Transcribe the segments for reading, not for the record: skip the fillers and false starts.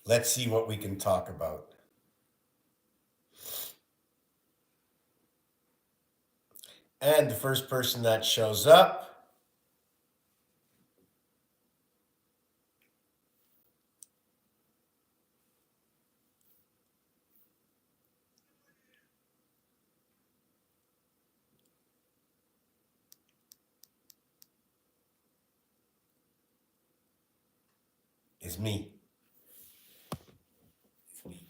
Let's see what we can talk about. And the first person that shows up is me. It's me.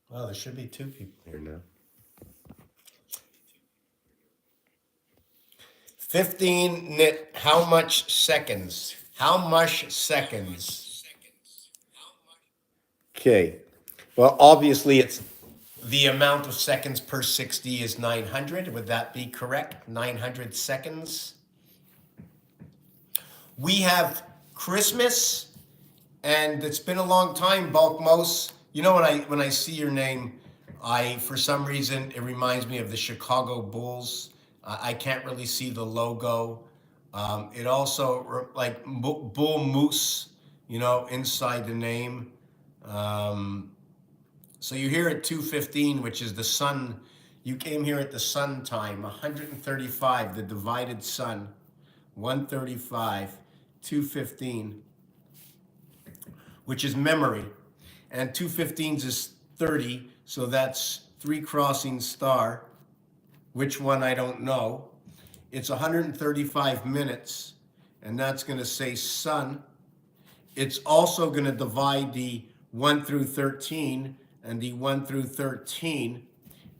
Well, there should be two people here now. 15 knit. How much seconds? How much seconds? Okay. Well, obviously it's the amount of seconds per 60 is 900. Would that be correct? 900 seconds. We have Christmas, and it's been a long time, Balkmos. You know, when I see your name, for some reason it reminds me of the Chicago Bulls. I can't really see the logo. It also like bull moose, inside the name. So you're here at 2:15, which is the sun. You came here at the sun time, 135, the divided sun, 135, 2:15, which is memory. And 2:15s is 30, so that's 3 crossing star. Which one, I don't know. It's 135 minutes, and that's going to say sun. It's also going to divide the 1 through 13, and the 1 through 13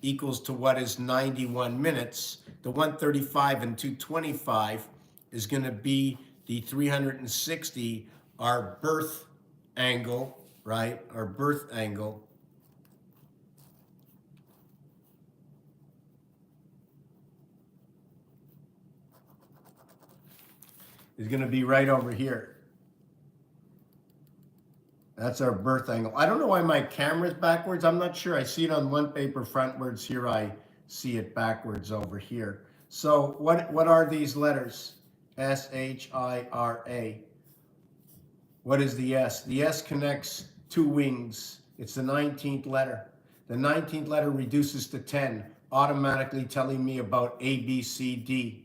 equals to what is 91 minutes. The 135 and 225 is going to be the 360, our birth angle, right? Our birth angle. Is going to be right over here. That's our birth angle. I don't know why my camera's backwards. I'm not sure. I see it on one paper frontwards. Here I see it backwards over here. So what are these letters? S-H-I-R-A. What is the S? The S connects two wings. It's the 19th letter. The 19th letter reduces to 10, automatically telling me about A, B, C, D.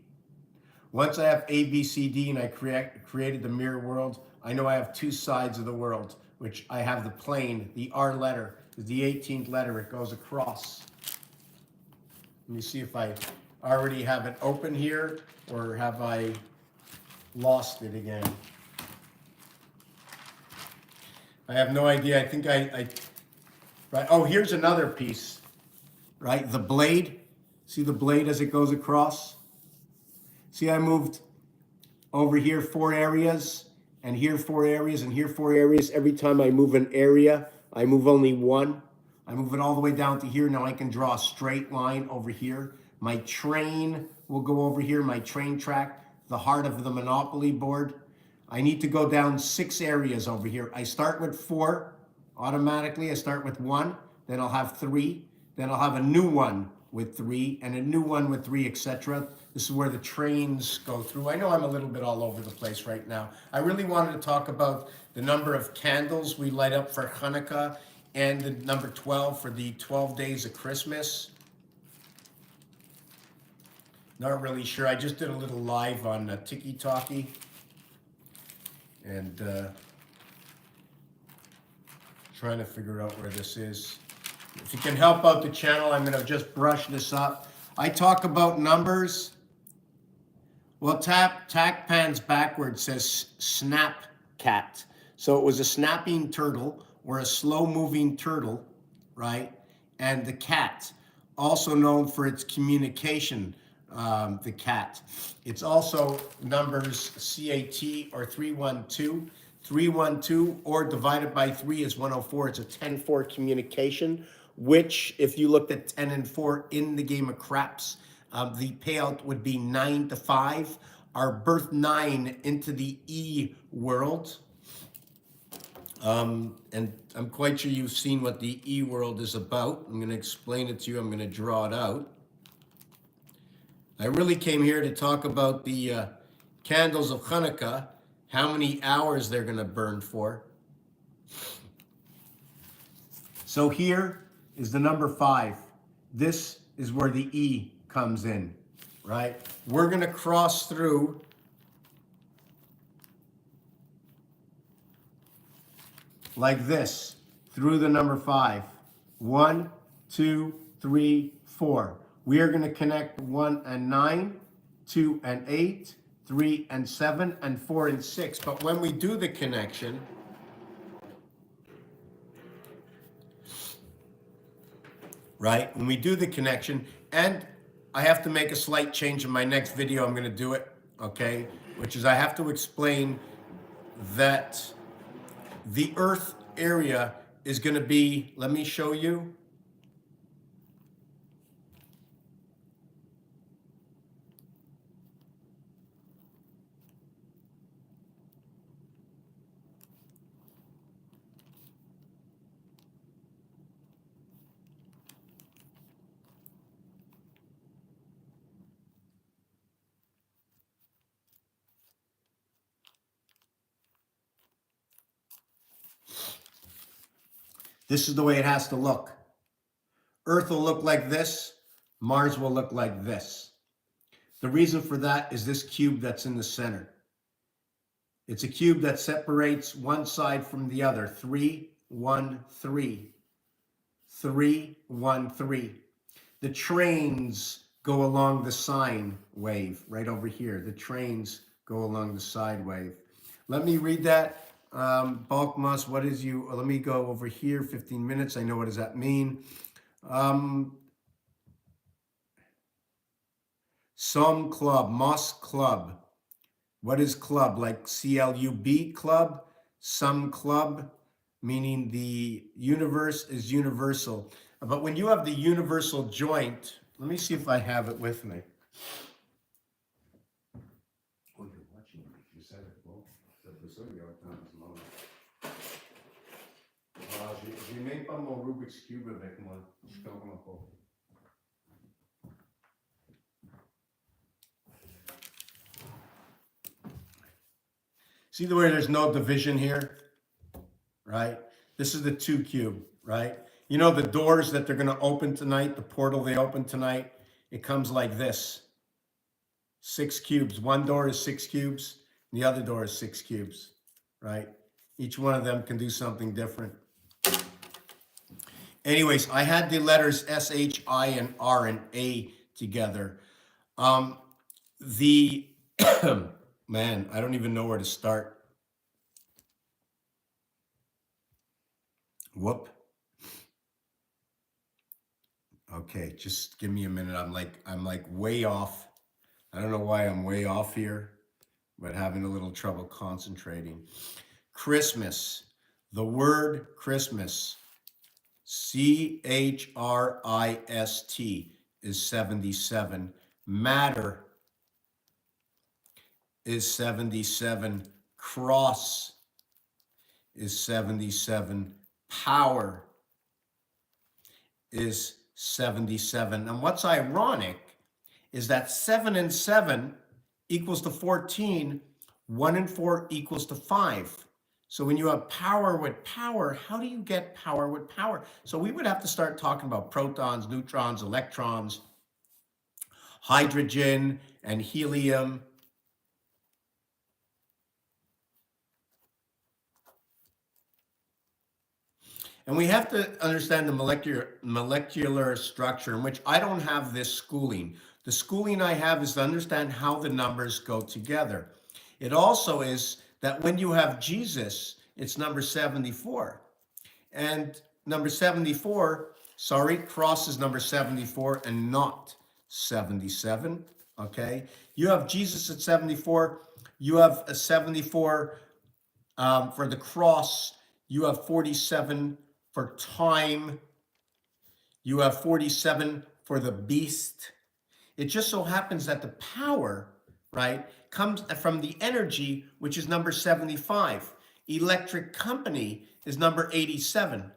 Once I have A, B, C, D, and I created the mirror world, I know I have two sides of the world, which I have the plane. The R letter is the 18th letter. It goes across. Let me see if I already have it open here, or have I lost it again. I have no idea. I think right. Oh, here's another piece, right? The blade. See the blade as it goes across? See, I moved over here 4 areas, and here 4 areas, and here 4 areas. Every time I move an area, I move only one. I move it all the way down to here. Now I can draw a straight line over here. My train will go over here, my train track, the heart of the Monopoly board. I need to go down 6 areas over here. I start with 4 automatically. I start with 1, then I'll have 3, then I'll have a new one with 3, and a new one with 3, etc. This is where the trains go through. I know I'm a little bit all over the place right now. I really wanted to talk about the number of candles we light up for Hanukkah, and the number 12 for the 12 days of Christmas. Not really sure. I just did a little live on TiCHeConnectT, and trying to figure out where this is. If you can help out the channel, I'm going to just brush this up. I talk about numbers. Well, Tacpans backwards says snap cat. So it was a snapping turtle, or a slow-moving turtle, right? And the cat, also known for its communication, the cat. It's also numbers CAT, or 312. 312, or divided by 3 is 104. It's a 10-4 communication, which, if you looked at 10 and 4 in the game of craps, the payout would be 9-5. Our birth 9 into the E world. And I'm quite sure you've seen what the E world is about. I'm going to explain it to you. I'm going to draw it out. I really came here to talk about the candles of Hanukkah, how many hours they're going to burn for. So here is the number 5. This is where the E comes in, right? We're going to cross through like this, through the number 5. 1, 2, 3, 4. We are going to connect 1 and 9, 2 and 8, 3 and 7, and 4 and 6. But when we do the connection, right? When we do the connection, and I have to make a slight change in my next video, I'm going to do it, okay? Which is I have to explain that the Earth area is going to be, let me show you. This is the way it has to look. Earth will look like this. Mars will look like this. The reason for that is this cube that's in the center. It's a cube that separates one side from the other. 3, 1, 3. 3, 1, 3. The trains go along the sine wave right over here. The trains go along the sine wave. Let me read that. Bulk mass, what is you? Let me go over here, 15 minutes. I know, what does that mean? Some club, MOS club. What is club? Like CLUB club? Some club, meaning the universe is universal. But when you have the universal joint, let me see if I have it with me. J'ai même pas mon Rubik's Cube avec moi. Je comprends pas. See the way there's no division here, right? This is the 2 cube, right? You know the doors that they're going to open tonight, the portal they open tonight, it comes like this. 6 cubes. One door is 6 cubes. The other door is 6 cubes, right? Each one of them can do something different. Anyways, I had the letters S, H, I, and R, and A together. Man, I don't even know where to start. Whoop. Okay, just give me a minute. I'm like way off. I don't know why I'm way off here, but having a little trouble concentrating. Christmas. The word Christmas. CHRIST is 77. Matter is 77. Cross is 77. Power is 77. And what's ironic is that 7 and 7 equals to 14. 1 and 4 equals to 5. So when you have power with power, how do you get power with power? So we would have to start talking about protons, neutrons, electrons, hydrogen, and helium. And we have to understand the molecular structure, in which I don't have this schooling. The schooling I have is to understand how the numbers go together. It also is that when you have Jesus, it's number 74. And number 74, cross is number 74 and not 77, okay? You have Jesus at 74. You have a 74 for the cross. You have 47 for time. You have 47 for the beast. It just so happens that the power, right, comes from the energy, which is number 75. Electric company is number 87.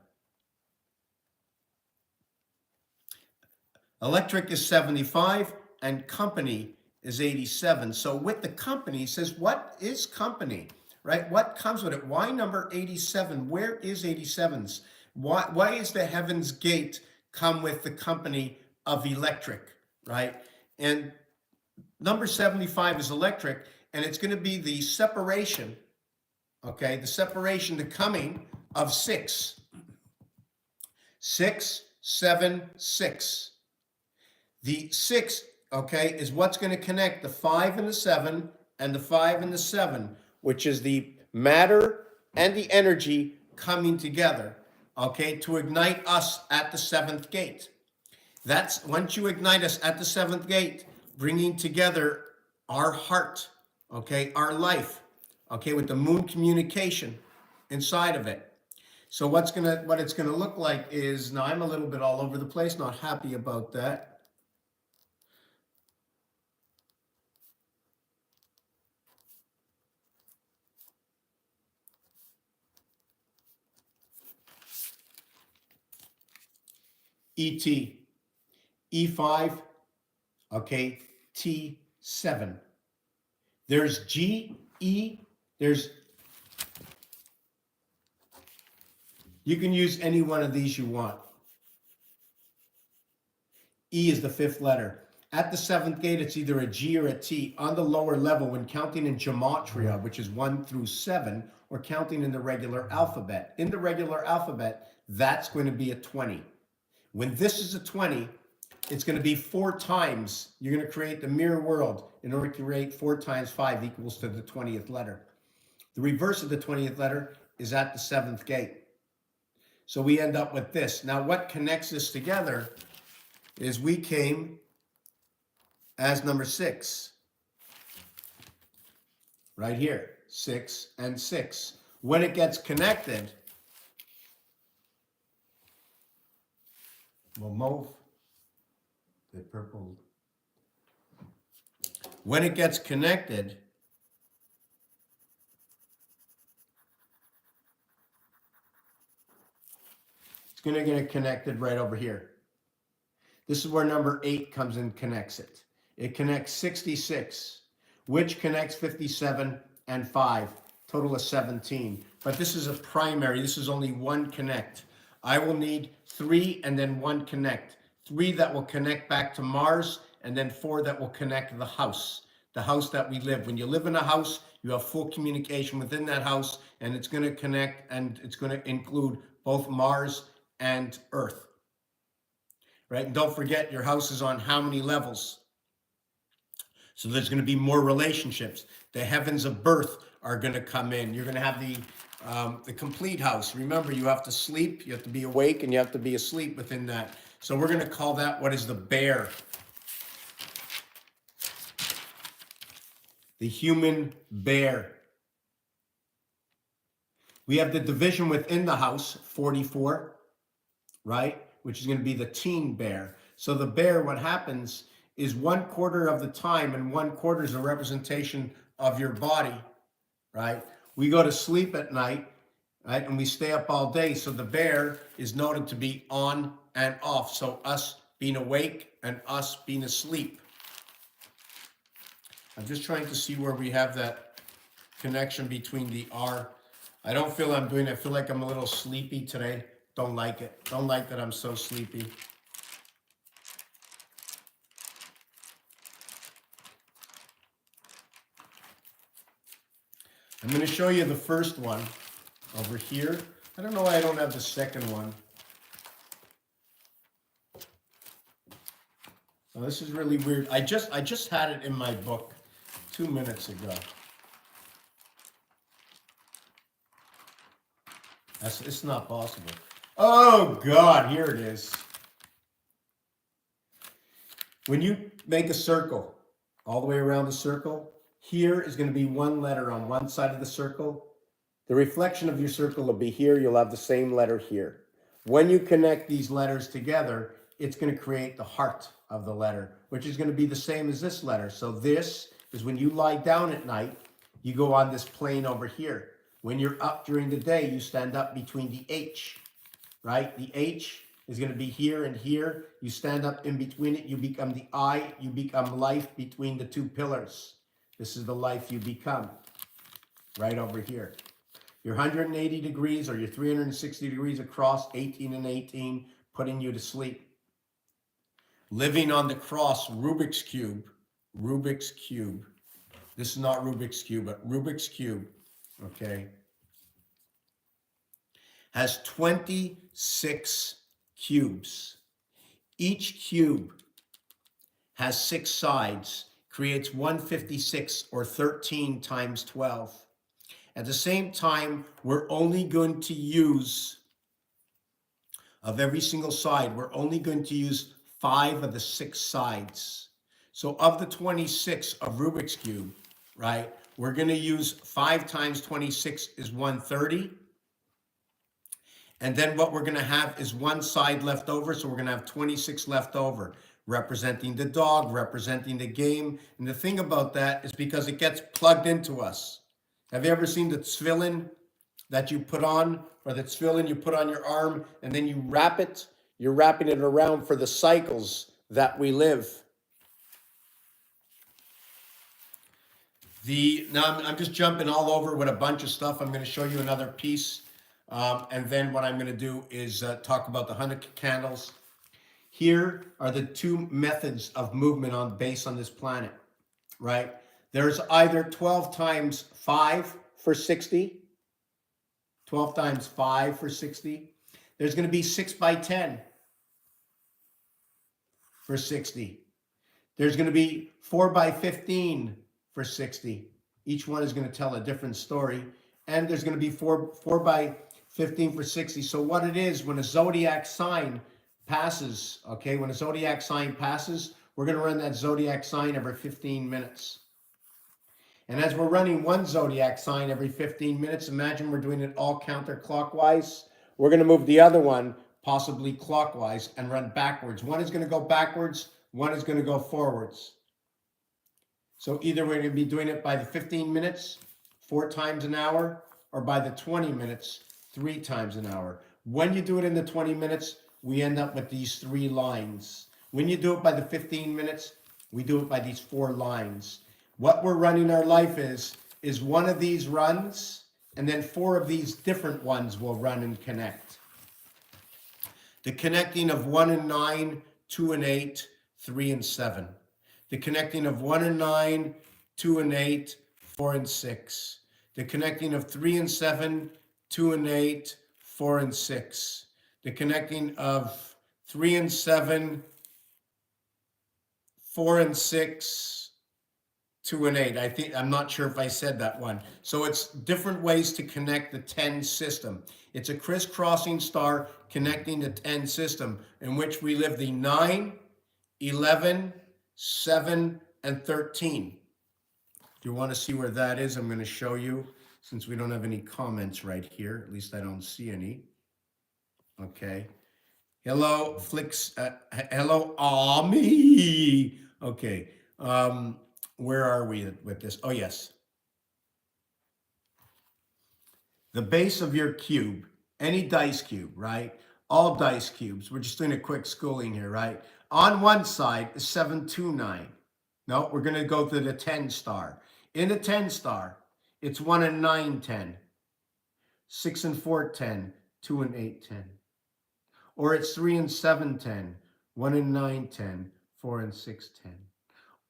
Electric is 75. and company is 87. So with the company, it says, what is company, right? What comes with it? Why number 87? Where is 87's? Why is the Heaven's Gate come with the company of electric, right? And number 75 is electric, and it's going to be the separation, okay? The separation, the coming of 6. 6, 7, 6. The 6, okay, is what's going to connect the 5 and the 7 and the 5 and the 7, which is the matter and the energy coming together, okay, to ignite us at the 7th gate. That's once you ignite us at the 7th gate, bringing together our heart, okay, our life, okay, with the moon communication inside of it. So what it's gonna look like is, now I'm a little bit all over the place, not happy about that. ET, E5, okay, T7. There's G, E, there's, you can use any one of these you want. E is the 5th letter. At the 7th gate, it's either a G or a T. On the lower level, when counting in gematria, which is 1 through 7, or counting in the regular alphabet. In the regular alphabet, that's going to be a 20. When this is a 20, it's going to be 4 times. You're going to create the mirror world in order to create 4 times 5 equals to the 20th letter. The reverse of the 20th letter is at the 7th gate. So we end up with this. Now, what connects this together is we came as number 6. Right here, 6 and 6. When it gets connected, we'll move the purple. When it gets connected, it's going to get connected right over here. This is where number 8 comes and connects it. It connects 66, which connects 57 and 5, total of 17. But this is a primary. This is only one connect. I will need 3 and then 1 connect. 3 that will connect back to Mars, and then 4 that will connect to the house that we live. When you live in a house, you have full communication within that house, and it's going to connect, and it's going to include both Mars and Earth. Right? And don't forget, your house is on how many levels? So there's going to be more relationships. The heavens of birth are going to come in. You're going to have the complete house. Remember, you have to sleep, you have to be awake, and you have to be asleep within that. So we're going to call that what is the bear. The human bear. We have the division within the house, 44, right? Which is going to be the teen bear. So the bear, what happens is 1/4 of the time, and 1/4 is a representation of your body, right? We go to sleep at night, right? And we stay up all day. So the bear is noted to be on and off. So us being awake and us being asleep. I'm just trying to see where we have that connection between the R. I don't feel I'm doing it. I feel like I'm a little sleepy today. Don't like it. Don't like that I'm so sleepy. I'm going to show you the first one over here. I don't know why I don't have the second one. Oh, this is really weird. I just had it in my book 2 minutes ago. It's not possible. Oh God, here it is. When you make a circle, all the way around the circle, here is going to be 1 letter on one side of the circle. The reflection of your circle will be here. You'll have the same letter here. When you connect these letters together, it's going to create the heart of the letter, which is going to be the same as this letter. So this is when you lie down at night, you go on this plane over here. When you're up during the day, you stand up between the H, right? The H is going to be here and here. You stand up in between it. You become the I. You become life between the two pillars. This is the life you become right over here. Your 180 degrees or your 360 degrees across, 18 and 18, putting you to sleep. Living on the cross, Rubik's Cube. Rubik's Cube. This is not Rubik's Cube, but Rubik's Cube, okay, has 26 cubes. Each cube has 6 sides, creates 156 or 13 times 12. At the same time, we're only going to use, of every single side, we're only going to use 5 of the 6 sides. So of the 26 of Rubik's Cube, right, we're going to use 5 times 26 is 130. And then what we're going to have is one side left over. So we're going to have 26 left over, representing the dog, representing the game. And the thing about that is because it gets plugged into us. Have you ever seen the tefillin that you put on, or the tefillin you put on your arm, and then you wrap it? You're wrapping it around for the cycles that we live. Now I'm just jumping all over with a bunch of stuff. I'm going to show you another piece. And then what I'm going to do is talk about the Hanukkah candles. Here are the 2 methods of movement based on this planet, right? There's either 12 times 5 for 60. 12 times 5 for 60. There's going to be 6 by 10 for 60. There's going to be 4 by 15 for 60. Each one is going to tell a different story. And there's going to be 4 by 15 for 60. So what it is, when a zodiac sign passes, okay, when a zodiac sign passes, we're going to run that zodiac sign every 15 minutes. And as we're running one zodiac sign every 15 minutes, imagine we're doing it all counterclockwise. We're going to move the other one possibly clockwise and run backwards. One is going to go backwards, one is going to go forwards. So either we're going to be doing it by the 15 minutes, 4 times an hour, or by the 20 minutes, 3 times an hour. When you do it in the 20 minutes, we end up with these 3 lines. When you do it by the 15 minutes, we do it by these 4 lines. What we're running our life is one of these runs, and then 4 of these different ones will run and connect. The connecting of 1 and 9, 2 and 8, 3 and 7. The connecting of 1 and 9, 2 and 8, 4 and 6. The connecting of 3 and 7, 2 and 8, 4 and 6. The connecting of 3 and 7, 4 and 6, 2 and 8. I'm not sure if I said that one. So it's different ways to connect the 10 system. It's a crisscrossing star connecting the 10 system, in which we live the 9, 11, 7, and 13. If you want to see where that is, I'm going to show you, since we don't have any comments right here. At least I don't see any. Okay. Hello, Flicks. Hello, Ami. Okay. Where are we with this? Oh, yes. The base of your cube, any dice cube, right? All dice cubes. We're just doing a quick schooling here, right? On one side is 729. No, we're going to go to the 10 star. In the 10 star, it's 1 and 9, 10. 6 and 4, 10. 2 and 8, 10. Or it's 3 and 7, 10. 1 and 9, 10. 4 and 6, 10.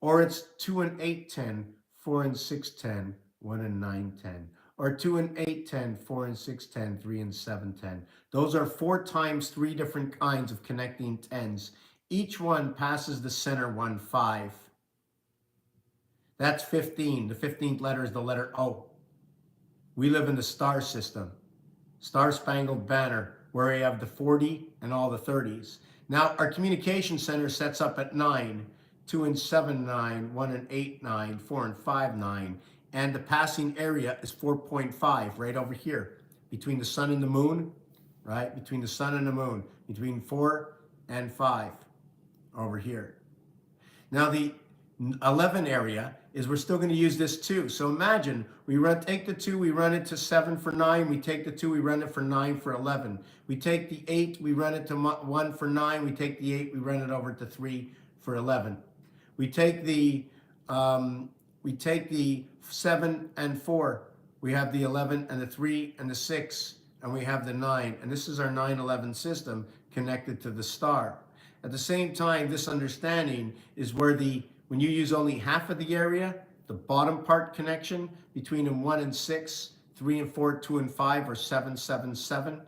Or it's 2 and 8, 10. 4 and 6, 10. 1 and 9, 10. Or 2 and 8, 10. 4 and 6, 10. 3 and 7, 10. Those are 4 times 3 different kinds of connecting 10s. Each one passes the center one 5. That's 15. The 15th letter is the letter O. We live in the star system, Star-Spangled Banner, where we have the 40 and all the 30s. Now, our communication center sets up at 9, 2 and 7, 9, 1 and 8, 9, 4 and 5, 9. And the passing area is 4.5, right over here, between the sun and the moon, right? Between the sun and the moon, between 4 and 5, over here. Now, the 11 area is we're still going to use this 2. So imagine we take the 2, we run it to 7 for 9. We take the 2, we run it for 9 for 11. We take the 8, we run it to 1 for 9. We take the 8, we run it over to 3 for 11. We take the 7 and 4. We have the 11 and the 3 and the 6, and we have the 9. And this is our 9-11 system connected to the star. At the same time, this understanding is where when you use only half of the area, the bottom part connection between 1 and 6, 3 and 4, 2 and 5, or 7, 7, 7,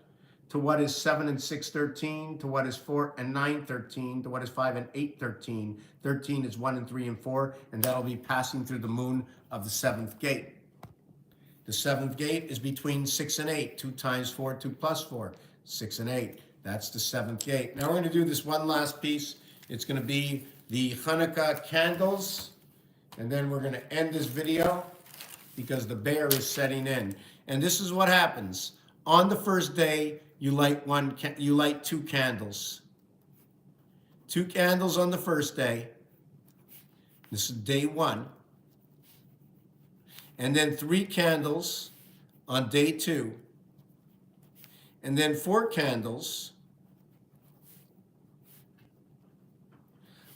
to what is 7 and 6, 13, to what is 4 and 9, 13, to what is 5 and 8, 13. 13 is 1 and 3 and 4, and that'll be passing through the moon of the 7th gate. The 7th gate is between 6 and 8, 2 times 4, 2 plus 4, 6 and 8. That's the 7th gate. Now we're going to do this one last piece. It's going to be the Hanukkah candles, and then we're going to end this video because the bear is setting in. And this is what happens. On the first day, you light 2 candles. 2 candles on the first day. This is day 1. And then 3 candles on day 2. And then 4 candles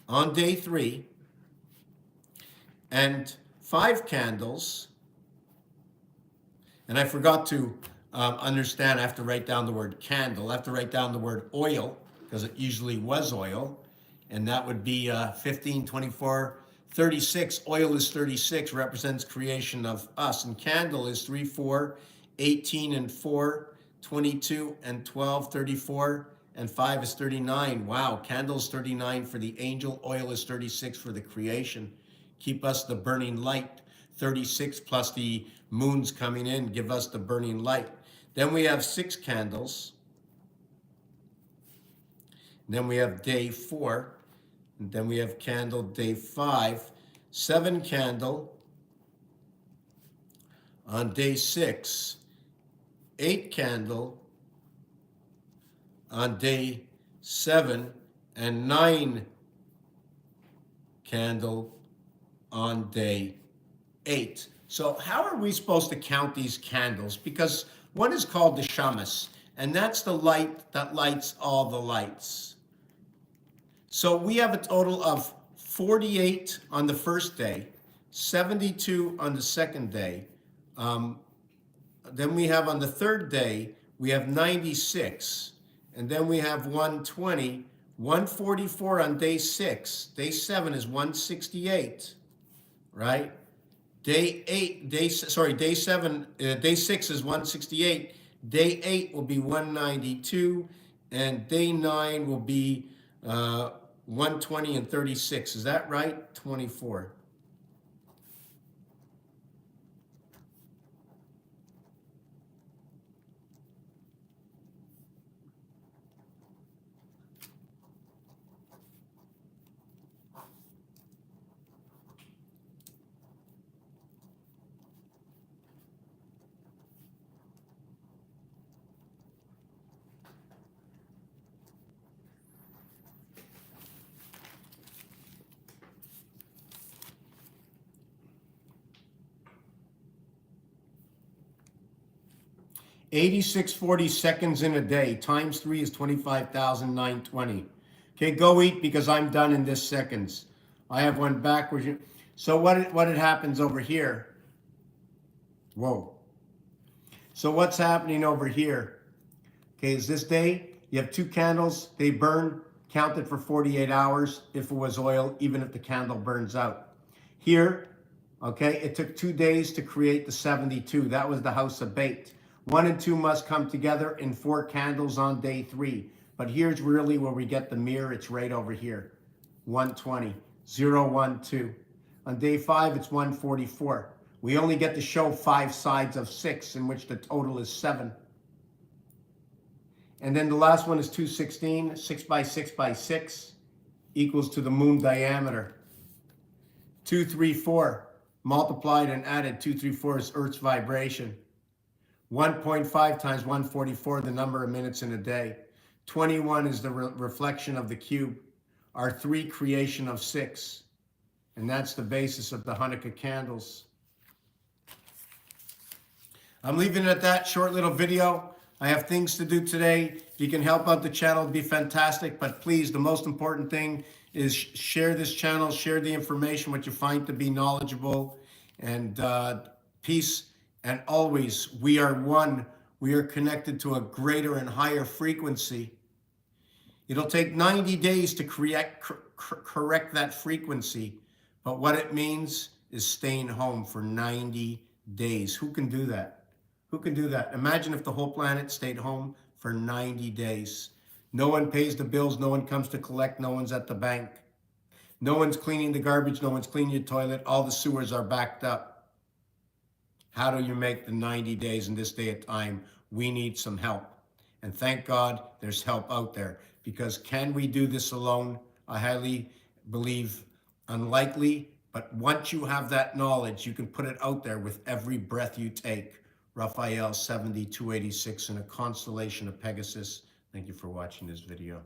on day 3. And 5 candles. And I forgot to understand, I have to write down the word candle. I have to write down the word oil, because it usually was oil. And that would be 15, 24, 36. Oil is 36, represents creation of us. And candle is 3, 4, 18 and 4, 22 and 12, 34, and 5 is 39. Wow, candle is 39 for the angel. Oil is 36 for the creation. Keep us the burning light. 36 plus the moons coming in give us the burning light. Then we have 6 candles. Then we have day 4. And then we have candle day 5. 7 candle on day 6. 8 candle on day 7. And 9 candle on day 8. So how are we supposed to count these candles? Because one is called the shamas, and that's the light that lights all the lights. So we have a total of 48 on the first day, 72 on the second day. Then we have on the third day, we have 96. And then we have 120, 144 on day 6. Day 7 is 168, right? Day 6 is 168. Day 8 will be 192, and day 9 will be 120 and 36. Is that right? 24. $86.40 seconds in a day times 3 is 25,920. Okay, go eat because I'm done in this seconds. I have one backwards. So what happens over here? Whoa. So what's happening over here? Okay, is this day, you have 2 candles, they burn, counted for 48 hours if it was oil, even if the candle burns out. Here, okay, it took 2 days to create the 72. That was the house of bait. 1 and 2 must come together in 4 candles on day 3. But here's really where we get the mirror. It's right over here. 120, 0, 1, 2. On day 5, it's 144. We only get to show 5 sides of 6, in which the total is 7. And then the last one is 216, 6 by 6 by 6, equals to the moon diameter. 234, multiplied and added, 234 is Earth's vibration. 1.5 times 144, the number of minutes in a day. 21 is the reflection of the cube. Our 3 creation of 6. And that's the basis of the Hanukkah candles. I'm leaving it at that short little video. I have things to do today. If you can help out the channel, it'd be fantastic. But please, the most important thing is share this channel, share the information, what you find to be knowledgeable. And peace. And always, we are one. We are connected to a greater and higher frequency. It'll take 90 days to correct that frequency. But what it means is staying home for 90 days. Who can do that? Who can do that? Imagine if the whole planet stayed home for 90 days. No one pays the bills. No one comes to collect. No one's at the bank. No one's cleaning the garbage. No one's cleaning your toilet. All the sewers are backed up. How do you make the 90 days in this day of time? We need some help. And thank God there's help out there. Because can we do this alone? I highly believe unlikely. But once you have that knowledge, you can put it out there with every breath you take. Raphael 7286 in a constellation of Pegasus. Thank you for watching this video.